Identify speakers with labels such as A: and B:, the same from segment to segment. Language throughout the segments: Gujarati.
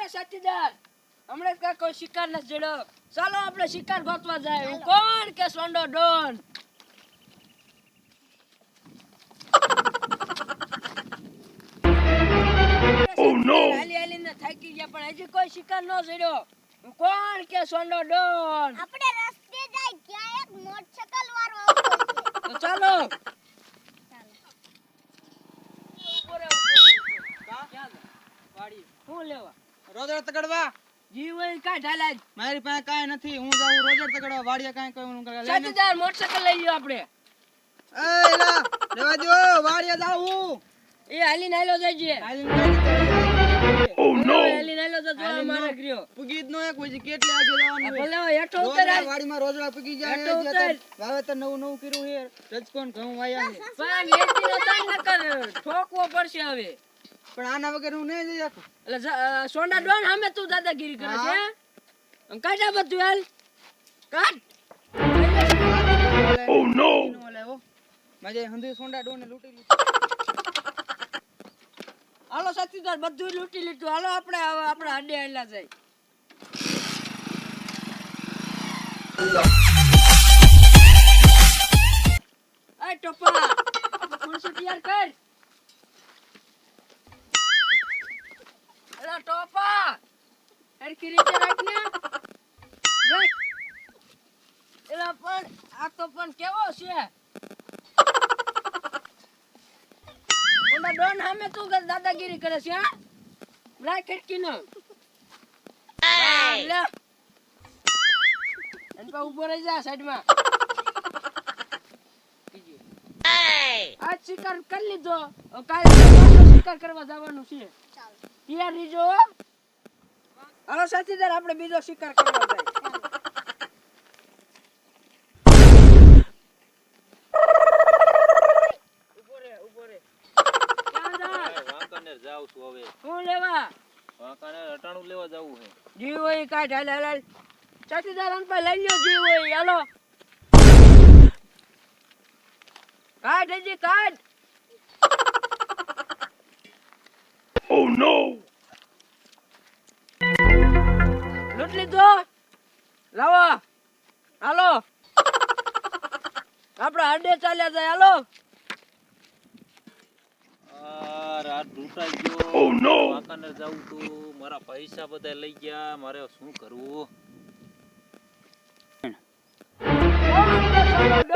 A: અરે સાથીદાર હમણાં કાંઈ કોઈ શિકાર નથી જડ્યો. ચાલો આપણે શિકાર ગોતવા જાય. હું કોણ કે સોંડો ડોન? હાલી હાલીને થાકી ગયા પણ હજી કોઈ શિકાર ન જડ્યો. હું કોણ કે સોંડો ડોન?
B: આપણે રસ્તે જાય ત્યાં એક મોટરસાઇકલ વાળો આવતો છે.
A: તો ચાલો. શું લેવા?
C: રોજર તગડવા
A: જી હોય કાંઈ ઢાલાય.
C: મારી પાસે કાંઈ નથી. હું જાઉં રોજર તગડવા વાડીએ કાંઈ કોઈ હું કરે
A: સાથીદાર મોટરસાઇકલ લઈ લ્યો આપણે.
C: એ એલા રેવા દો વાડીએ જાઉં.
A: એ હાલીને હાલો જાય
C: ઓ નો
A: હાલીને હાલો તો જો મારે કર્યો.
C: પુગી જ નો એક હોય છે કેટલે આગે જવાનું
A: ભલે હેઠો ઉતર આય.
C: વાડીમાં રોજડા પુગી જાય
A: હેઠો ઉતર.
C: વાવેતર નવું નવું કર્યું છે રજકોણ ઘઉં વાયા છે
A: પણ લેતીનો તાણ ન કર. ઠોકવો પડશે હવે.
C: પણ આના વગર હું નહીં જઈ શકું.
A: એટલે સોંડા ડોન સામે તું દાદાગીરી કરે છે? કાઢા બધું હાલ કાઢ.
C: ઓ નો મજે હંધી સોંડા ડોને લૂટી લીધું.
A: હાલો સાથીદાર બધું લૂંટી લીધું. હાલો આપણે હવે આપણે હડે હાલ્યા જાય. આ ટોપા ખુરશી તૈયાર કર. એલા ટોપા હરખી રીતે રાખને. રાખ. એલા પણ આ તો પણ કેવો છે? ઓલા ડોન સામે તું દાદાગીરી કરે છે? હા રાખ ખડકી નો. લે એન પા ઉભો રહી જા સાઈડમાં. આજ શિકાર કરી લીધો. કાલે પાછો શિકાર કરવા જવાનું છે. તૈયાર રીજો. હાલો સાથીદાર આપણે બીજો શિકાર કરવા જાય. ઉભો રે. ક્યાં જા?
D: વાંકાનેર જાઉં છું હવે.
A: શું લેવા?
D: વાંકાનેર અટાણું લેવા જાવું છે.
A: જી હોય કાઢ હાલ હાલ હાલ. સાથીદાર અન પા લઈ લ્યો જી હોય. હાલો કાઢ હજી કાઢ.
C: ઓ નો
A: લૂંટ લીધો. લાવો હાલો આપણે હડે ચાલ્યા જાય. હાલો
D: આ રાત લૂંટાઈ ગયો.
C: ઓ નો
D: વાંકાનેર જાવું તો મારા પૈસા બધા લઈ ગયા. મારે શું કરવું?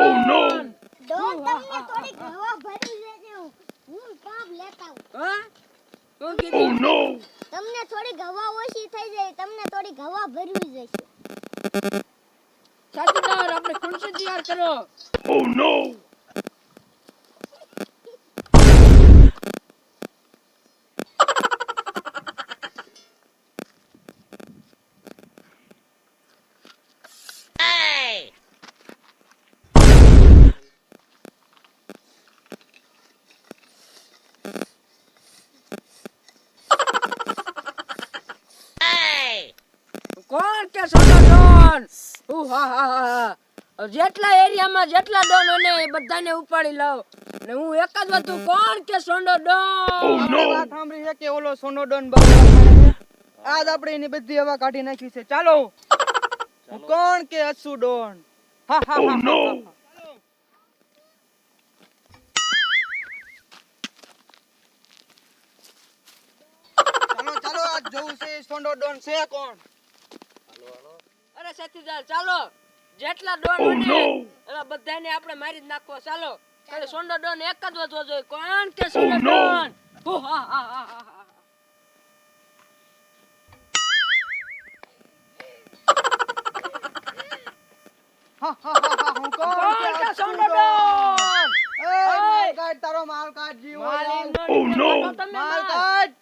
A: ઓ નો.
B: ડોન તમને થોડી હવા ભરી લેજો. હું કામ લેતા આવું.
A: હા શું કીધું?
C: નો
B: તમને થોડી હવા ઓછી થઈ જાય. તમને થોડી હવા ભરવી જશે.
A: સાથીદાર આપણે ખુરશી તૈયાર કરો.
C: ઓ નો
A: કોણ કે સોનો ડોન? હા હા હા. જેટલા એરિયામાં જેટલા ડોન હોય ને એ બધાને ઉપાડી લાવ. ને હું એક જ હતું. કોણ કે સોનો ડોન?
C: આપણે વાત સાંભળી છે કે ઓલો સોનો ડોન બહુ વાખાણે છે. આજ આપણે એની બધી હવા કાઢી નાખી છે. ચાલો હું કોણ કે અસુ ડોન. હા હા હા નો ચાલો ચાલો આજ જોવું છે સોનો ડોન છે કોણ.
A: અરે સાથીદાર ચાલો જેટલા ડોન હોય ને એલા બધાને આપણે મારી જ નાખવો. ચાલો ખાલી સોનો ડોન એક જ વધવો જોઈએ. કોણ કે સોનો ડોન? હા હા હા હા.
C: હા હા હા હું કોણ
A: કોણ કે
C: અસુ
A: સોનો
C: ડોન.
A: ડોન?
C: એ માલ કાઢ તારો માલ કાઢ જીવો
A: મારી
C: યાર.
A: નો તમે
C: માલ કાઢ